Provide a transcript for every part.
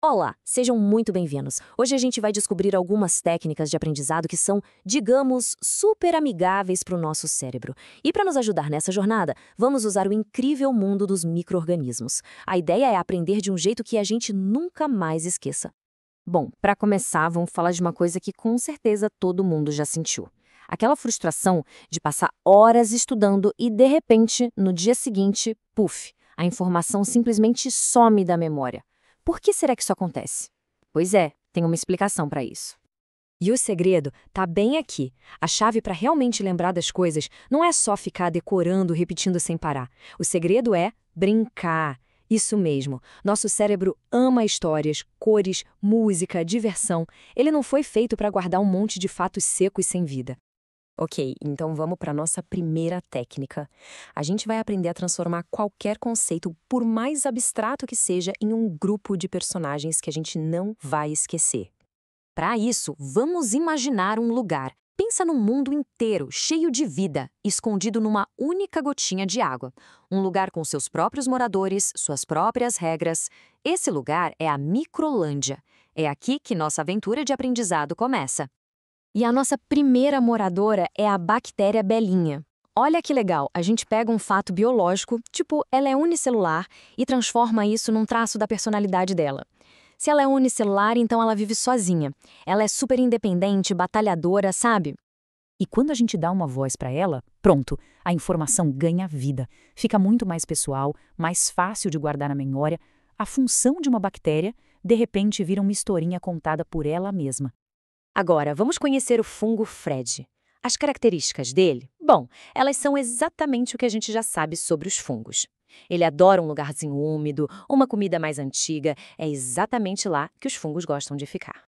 Olá, sejam muito bem-vindos. Hoje a gente vai descobrir algumas técnicas de aprendizado que são, digamos, super amigáveis para o nosso cérebro. E para nos ajudar nessa jornada, vamos usar o incrível mundo dos micro-organismos. A ideia é aprender de um jeito que a gente nunca mais esqueça. Bom, para começar, vamos falar de uma coisa que com certeza todo mundo já sentiu. Aquela frustração de passar horas estudando e, de repente, no dia seguinte, puf, a informação simplesmente some da memória. Por que será que isso acontece? Pois é, tem uma explicação para isso. E o segredo está bem aqui. A chave para realmente lembrar das coisas não é só ficar decorando, repetindo sem parar. O segredo é brincar. Isso mesmo. Nosso cérebro ama histórias, cores, música, diversão. Ele não foi feito para guardar um monte de fatos secos sem vida. Ok, então vamos para a nossa primeira técnica. A gente vai aprender a transformar qualquer conceito, por mais abstrato que seja, em um grupo de personagens que a gente não vai esquecer. Para isso, vamos imaginar um lugar. Pensa num mundo inteiro, cheio de vida, escondido numa única gotinha de água. Um lugar com seus próprios moradores, suas próprias regras. Esse lugar é a Microlândia. É aqui que nossa aventura de aprendizado começa. E a nossa primeira moradora é a bactéria belinha. Olha que legal, a gente pega um fato biológico, tipo, ela é unicelular, e transforma isso num traço da personalidade dela. Se ela é unicelular, então ela vive sozinha. Ela é super independente, batalhadora, sabe? E quando a gente dá uma voz para ela, pronto, a informação ganha vida. Fica muito mais pessoal, mais fácil de guardar na memória. A função de uma bactéria, de repente, vira uma historinha contada por ela mesma. Agora, vamos conhecer o fungo Fred. As características dele? Bom, elas são exatamente o que a gente já sabe sobre os fungos. Ele adora um lugarzinho úmido, uma comida mais antiga, é exatamente lá que os fungos gostam de ficar.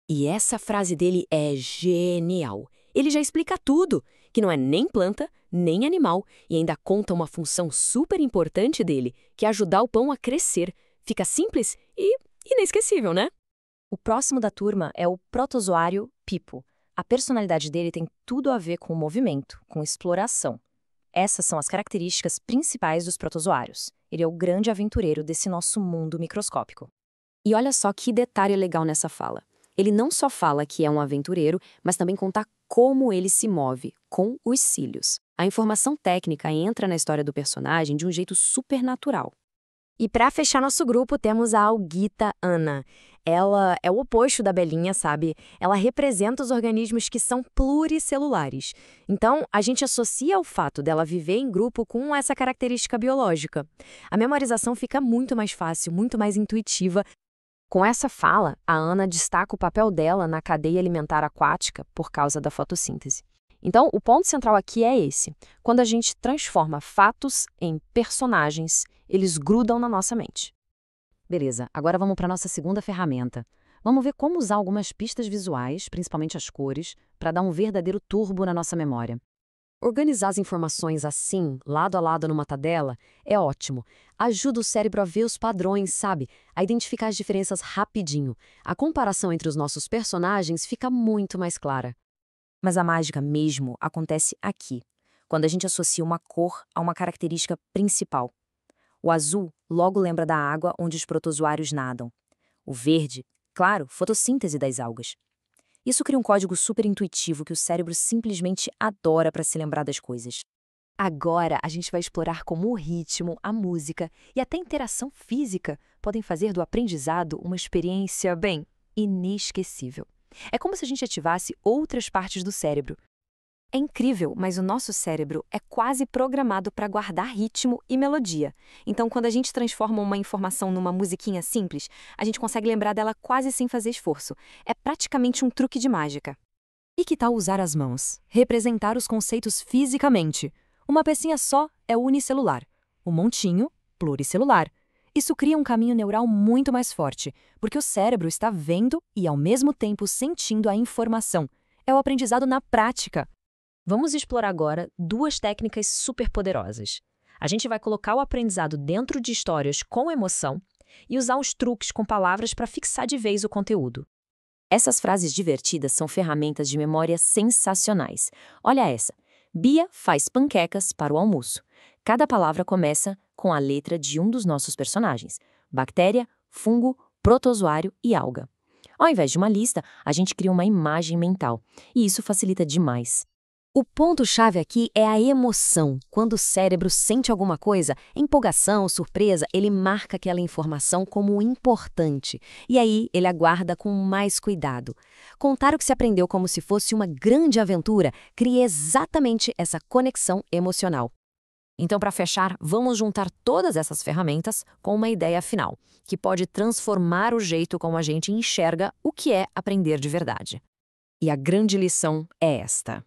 E essa frase dele é genial. Ele já explica tudo, que não é nem planta, nem animal, e ainda conta uma função super importante dele, que é ajudar o pão a crescer. Fica simples e inesquecível, né? O próximo da turma é o protozoário Pipo. A personalidade dele tem tudo a ver com o movimento, com exploração. Essas são as características principais dos protozoários. Ele é o grande aventureiro desse nosso mundo microscópico. E olha só que detalhe legal nessa fala. Ele não só fala que é um aventureiro, mas também conta como ele se move, com os cílios. A informação técnica entra na história do personagem de um jeito super natural. E para fechar nosso grupo, temos a Alguita Ana. Ela é o oposto da belinha, sabe? Ela representa os organismos que são pluricelulares. Então, a gente associa o fato dela viver em grupo com essa característica biológica. A memorização fica muito mais fácil, muito mais intuitiva. Com essa fala, a Ana destaca o papel dela na cadeia alimentar aquática por causa da fotossíntese. Então, o ponto central aqui é esse. Quando a gente transforma fatos em personagens, eles grudam na nossa mente. Beleza, agora vamos para a nossa segunda ferramenta. Vamos ver como usar algumas pistas visuais, principalmente as cores, para dar um verdadeiro turbo na nossa memória. Organizar as informações assim, lado a lado numa tabela, é ótimo. Ajuda o cérebro a ver os padrões, sabe? A identificar as diferenças rapidinho. A comparação entre os nossos personagens fica muito mais clara. Mas a mágica mesmo acontece aqui, quando a gente associa uma cor a uma característica principal. O azul logo lembra da água onde os protozoários nadam. O verde, claro, fotossíntese das algas. Isso cria um código super intuitivo que o cérebro simplesmente adora para se lembrar das coisas. Agora a gente vai explorar como o ritmo, a música e até a interação física podem fazer do aprendizado uma experiência, bem, inesquecível. É como se a gente ativasse outras partes do cérebro. É incrível, mas o nosso cérebro é quase programado para guardar ritmo e melodia. Então, quando a gente transforma uma informação numa musiquinha simples, a gente consegue lembrar dela quase sem fazer esforço. É praticamente um truque de mágica. E que tal usar as mãos? Representar os conceitos fisicamente. Uma pecinha só é unicelular. O montinho, pluricelular. Isso cria um caminho neural muito mais forte, porque o cérebro está vendo e, ao mesmo tempo, sentindo a informação. É o aprendizado na prática. Vamos explorar agora duas técnicas super poderosas. A gente vai colocar o aprendizado dentro de histórias com emoção e usar os truques com palavras para fixar de vez o conteúdo. Essas frases divertidas são ferramentas de memória sensacionais. Olha essa. Bia faz panquecas para o almoço. Cada palavra começa com a letra de um dos nossos personagens. Bactéria, fungo, protozoário e alga. Ao invés de uma lista, a gente cria uma imagem mental, e isso facilita demais. O ponto-chave aqui é a emoção. Quando o cérebro sente alguma coisa, empolgação, surpresa, ele marca aquela informação como importante. E aí ele aguarda com mais cuidado. Contar o que se aprendeu como se fosse uma grande aventura cria exatamente essa conexão emocional. Então, para fechar, vamos juntar todas essas ferramentas com uma ideia final, que pode transformar o jeito como a gente enxerga o que é aprender de verdade. E a grande lição é esta: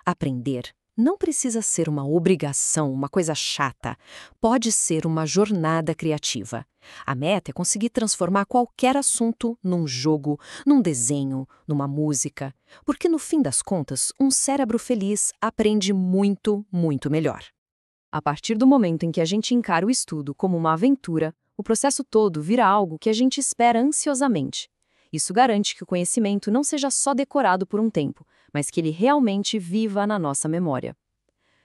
aprender não precisa ser uma obrigação, uma coisa chata. Pode ser uma jornada criativa. A meta é conseguir transformar qualquer assunto num jogo, num desenho, numa música. Porque, no fim das contas, um cérebro feliz aprende muito, muito melhor. A partir do momento em que a gente encara o estudo como uma aventura, o processo todo vira algo que a gente espera ansiosamente. Isso garante que o conhecimento não seja só decorado por um tempo, mas que ele realmente viva na nossa memória.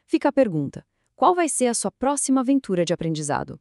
Fica a pergunta: qual vai ser a sua próxima aventura de aprendizado?